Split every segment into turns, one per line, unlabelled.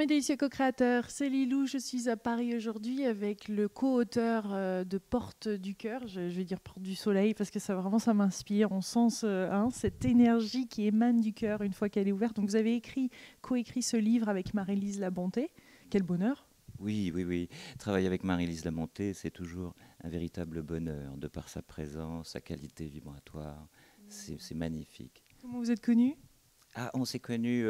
mes délicieux co-créateurs, c'est Lilou. Je suis à Paris aujourd'hui avec le co-auteur de Porte du cœur. Je vais dire Porte du soleil parce que ça vraiment ça m'inspire. On sent cette énergie qui émane du cœur une fois qu'elle est ouverte. Donc vous avez co-écrit ce livre avec Marie-Lise Labonté. Quel bonheur!
Oui, oui, oui. Travailler avec Marie-Lise Lamonté, c'est toujours un véritable bonheur, de par sa présence, sa qualité vibratoire. C'est magnifique.
Comment vous êtes connus?
Ah, on s'est connus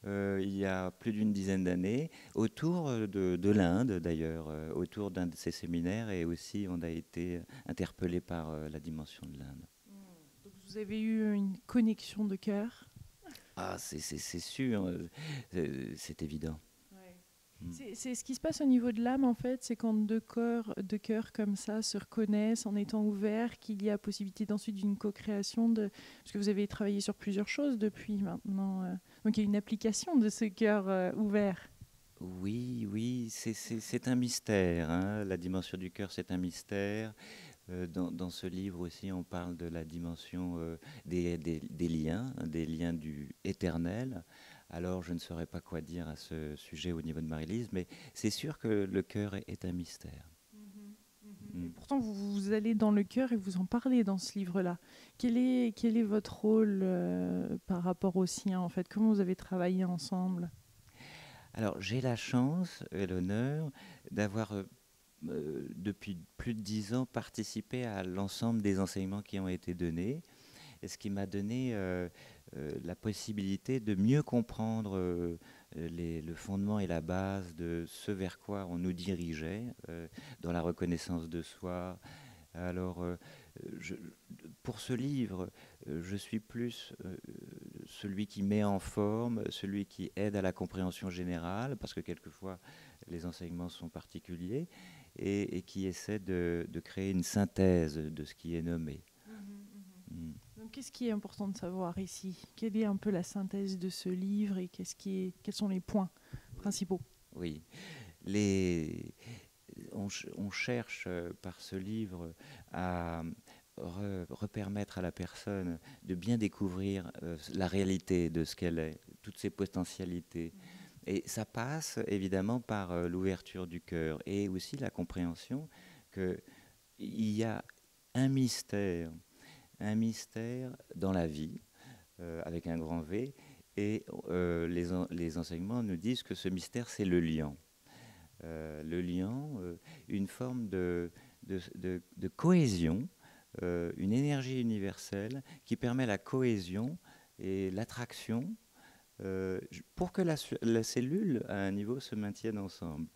il y a plus d'une dizaine d'années, autour de l'Inde d'ailleurs, autour d'un de ses séminaires, et aussi on a été interpellés par la dimension de l'Inde.
Donc vous avez eu une connexion de cœur.
Ah, c'est sûr, c'est évident. Mm.
C'est ce qui se passe au niveau de l'âme, en fait, c'est quand deux cœurs comme ça se reconnaissent en étant ouverts, qu'il y a possibilité d'ensuite d'une co-création, parce que vous avez travaillé sur plusieurs choses depuis maintenant. Donc il y a une application de ce cœur ouvert.
Oui, oui, c'est un mystère, hein. La dimension du cœur, c'est un mystère. Dans ce livre aussi, on parle de la dimension des liens, hein, des liens du éternel. Alors, je ne saurais pas quoi dire à ce sujet au niveau de Marie-Lise, mais c'est sûr que le cœur est un mystère.
Et
Mm.
pourtant, vous allez dans le cœur et vous en parlez dans ce livre-là. Quel est votre rôle par rapport au sien, en fait? Comment vous avez travaillé ensemble?
Alors, j'ai la chance et l'honneur d'avoir, depuis plus de 10 ans, participé à l'ensemble des enseignements qui ont été donnés, et ce qui m'a donné la possibilité de mieux comprendre le fondement et la base de ce vers quoi on nous dirigeait dans la reconnaissance de soi. Alors, je- pour ce livre, je suis plus celui qui met en forme, celui qui aide à la compréhension générale, parce que quelquefois les enseignements sont particuliers, et qui essaie de créer une synthèse de ce qui est nommé. Mm.
Donc, qu'est-ce qui est important de savoir ici? Quelle est un peu la synthèse de ce livre et quels sont les points principaux?
Oui, on cherche par ce livre à repermettre à la personne de bien découvrir la réalité de ce qu'elle est, toutes ses potentialités. Et ça passe évidemment par l'ouverture du cœur et aussi la compréhension qu'il y a un mystère, un mystère dans la vie, avec un grand V, et les enseignements nous disent que ce mystère, c'est le liant. Le liant, une forme de cohésion, une énergie universelle qui permet la cohésion et l'attraction pour que la cellule, à un niveau, se maintienne ensemble.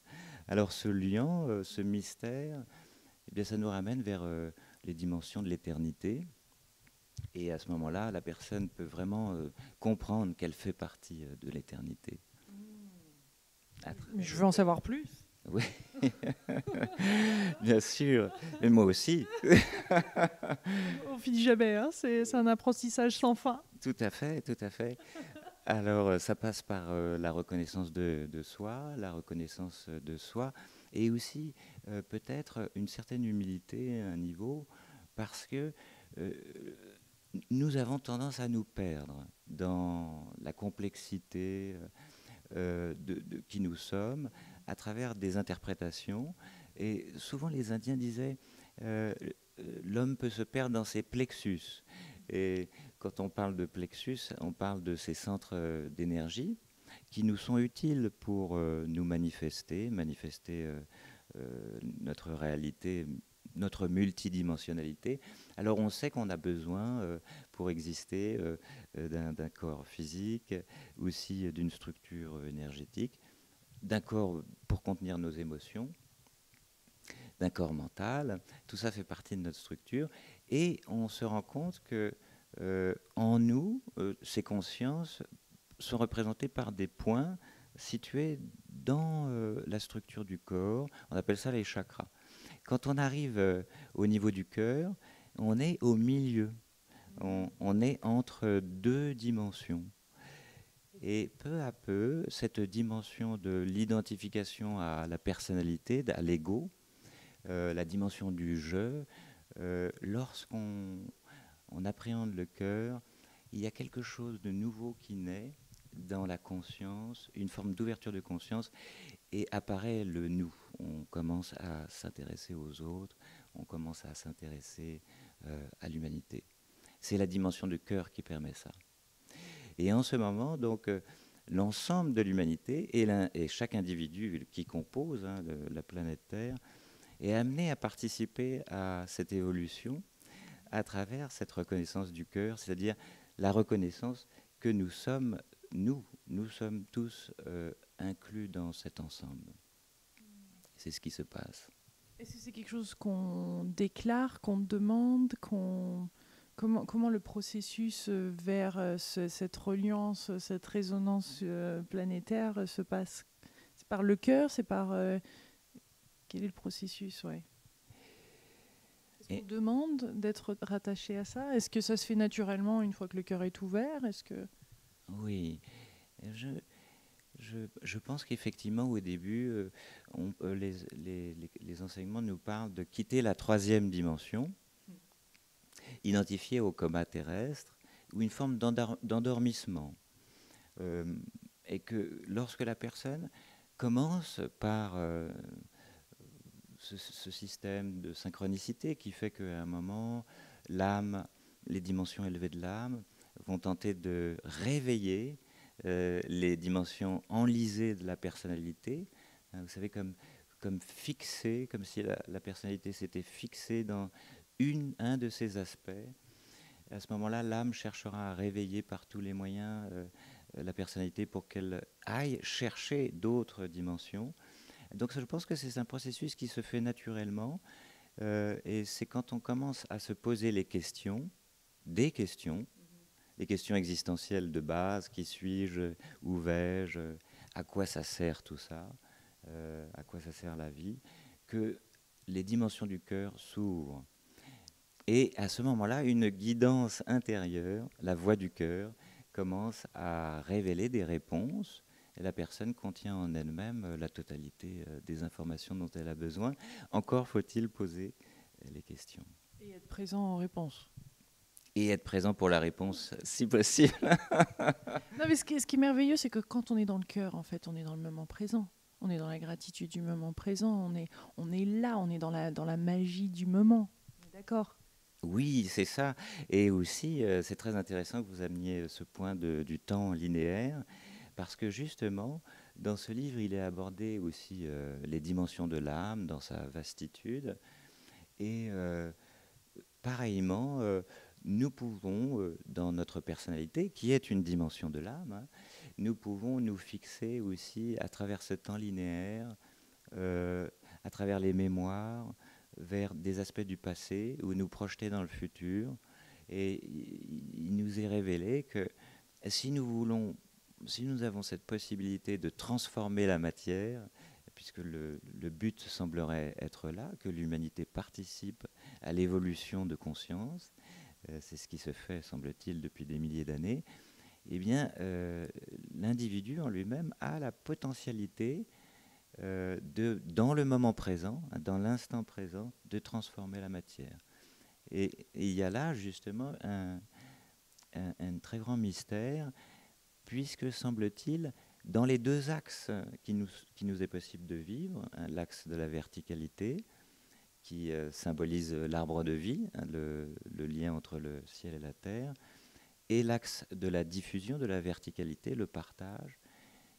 Alors ce liant, ce mystère, eh bien, ça nous ramène vers les dimensions de l'éternité. Et à ce moment-là, la personne peut vraiment comprendre qu'elle fait partie de l'éternité.
Je veux en savoir plus.
Oui, bien sûr. Et moi aussi.
On finit jamais, hein, c'est un apprentissage sans fin.
Tout à fait, tout à fait. Alors, ça passe par la reconnaissance de soi, la reconnaissance de soi, et aussi peut-être une certaine humilité à un niveau, parce que euh, nous avons tendance à nous perdre dans la complexité de qui nous sommes à travers des interprétations. Et souvent, les Indiens disaient l'homme peut se perdre dans ses plexus. Et quand on parle de plexus, on parle de ces centres d'énergie qui nous sont utiles pour nous manifester notre réalité, notre multidimensionnalité. Alors on sait qu'on a besoin pour exister d'un corps physique, aussi d'une structure énergétique, d'un corps pour contenir nos émotions, d'un corps mental. Tout ça fait partie de notre structure, et on se rend compte que en nous, ces consciences sont représentées par des points situés dans la structure du corps. On appelle ça les chakras. Quand on arrive au niveau du cœur, on est au milieu. On est entre deux dimensions. Et peu à peu, cette dimension de l'identification à la personnalité, à l'ego, la dimension du je, lorsqu'on appréhende le cœur, il y a quelque chose de nouveau qui naît, dans la conscience, une forme d'ouverture de conscience, et apparaît le nous. On commence à s'intéresser aux autres, on commence à s'intéresser à l'humanité. C'est la dimension du cœur qui permet ça. Et en ce moment, donc, l'ensemble de l'humanité et chaque individu qui compose la planète Terre est amené à participer à cette évolution à travers cette reconnaissance du cœur, c'est-à-dire la reconnaissance que nous sommes tous inclus dans cet ensemble. C'est ce qui se passe.
Est-ce que c'est quelque chose qu'on déclare, qu'on demande, comment le processus vers cette reliance, cette résonance planétaire se passe? C'est par le cœur, c'est par... quel est le processus, ouais. Est-ce qu'on demande d'être rattaché à ça? Est-ce que ça se fait naturellement une fois que le cœur est ouvert? Est-ce que...
Oui, je pense qu'effectivement, au début, les enseignements nous parlent de quitter la troisième dimension, identifiée au coma terrestre, ou une forme d'endormissement. Et que lorsque la personne commence par ce système de synchronicité qui fait qu'à un moment, l'âme, les dimensions élevées de l'âme vont tenter de réveiller les dimensions enlisées de la personnalité, vous savez, comme fixée, comme si la personnalité s'était fixée dans un de ces aspects. À ce moment-là, l'âme cherchera à réveiller par tous les moyens la personnalité pour qu'elle aille chercher d'autres dimensions. Donc je pense que c'est un processus qui se fait naturellement, et c'est quand on commence à se poser les questions, les questions existentielles de base, qui suis-je, où vais-je, à quoi ça sert tout ça, à quoi ça sert la vie, que les dimensions du cœur s'ouvrent. Et à ce moment-là, une guidance intérieure, la voix du cœur, commence à révéler des réponses. Et la personne contient en elle-même la totalité des informations dont elle a besoin. Encore faut-il poser les questions.
Et être présent en réponse.
Et être présent pour la réponse, si possible.
Non, mais ce qui est merveilleux, c'est que quand on est dans le cœur, en fait, on est dans le moment présent. On est dans la gratitude du moment présent. On est là, on est dans la magie du moment. D'accord ?
Oui, c'est ça. Et aussi, c'est très intéressant que vous ameniez ce point du temps linéaire, parce que justement, dans ce livre, il est abordé aussi les dimensions de l'âme dans sa vastitude. Et pareillement, nous pouvons, dans notre personnalité, qui est une dimension de l'âme, nous pouvons nous fixer aussi à travers ce temps linéaire, à travers les mémoires, vers des aspects du passé ou nous projeter dans le futur. Et il nous est révélé que si nous avons cette possibilité de transformer la matière, puisque le but semblerait être là, que l'humanité participe à l'évolution de conscience, c'est ce qui se fait, semble-t-il, depuis des milliers d'années, eh bien, l'individu en lui-même a la potentialité dans le moment présent, dans l'instant présent, de transformer la matière. Et il y a là justement un très grand mystère, puisque semble-t-il, dans les deux axes qui nous est possible de vivre, l'axe de la verticalité, qui symbolise l'arbre de vie, le lien entre le ciel et la terre, et l'axe de la diffusion, de la verticalité, le partage,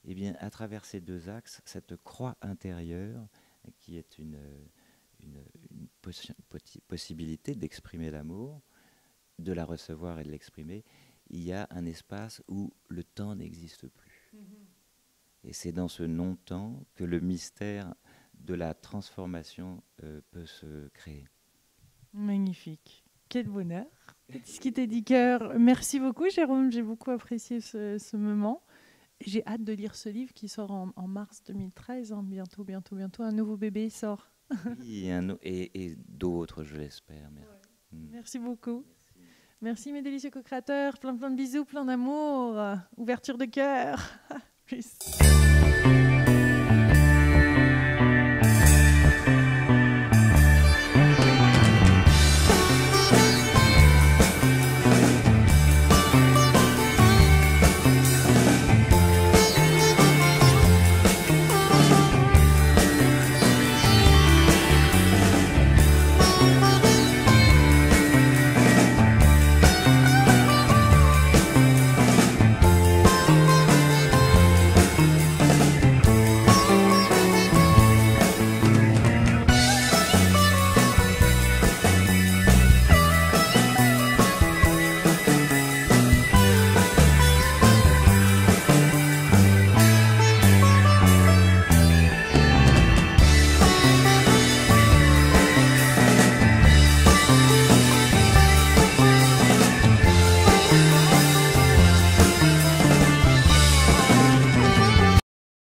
eh bien, à travers ces deux axes, cette croix intérieure, qui est une possibilité d'exprimer l'amour, de la recevoir et de l'exprimer, il y a un espace où le temps n'existe plus. Et c'est dans ce non-temps que le mystère de la transformation peut se créer.
Magnifique. Quel bonheur. Ce qui t'est dit cœur. Merci beaucoup, Jérôme. J'ai beaucoup apprécié ce moment. J'ai hâte de lire ce livre qui sort en mars 2013. Hein. Bientôt, un nouveau bébé sort.
Oui, et d'autres, je l'espère.
Ouais. Merci beaucoup. Merci mes délicieux co-créateurs. Plein de bisous, plein d'amour. Ouverture de cœur. Plus.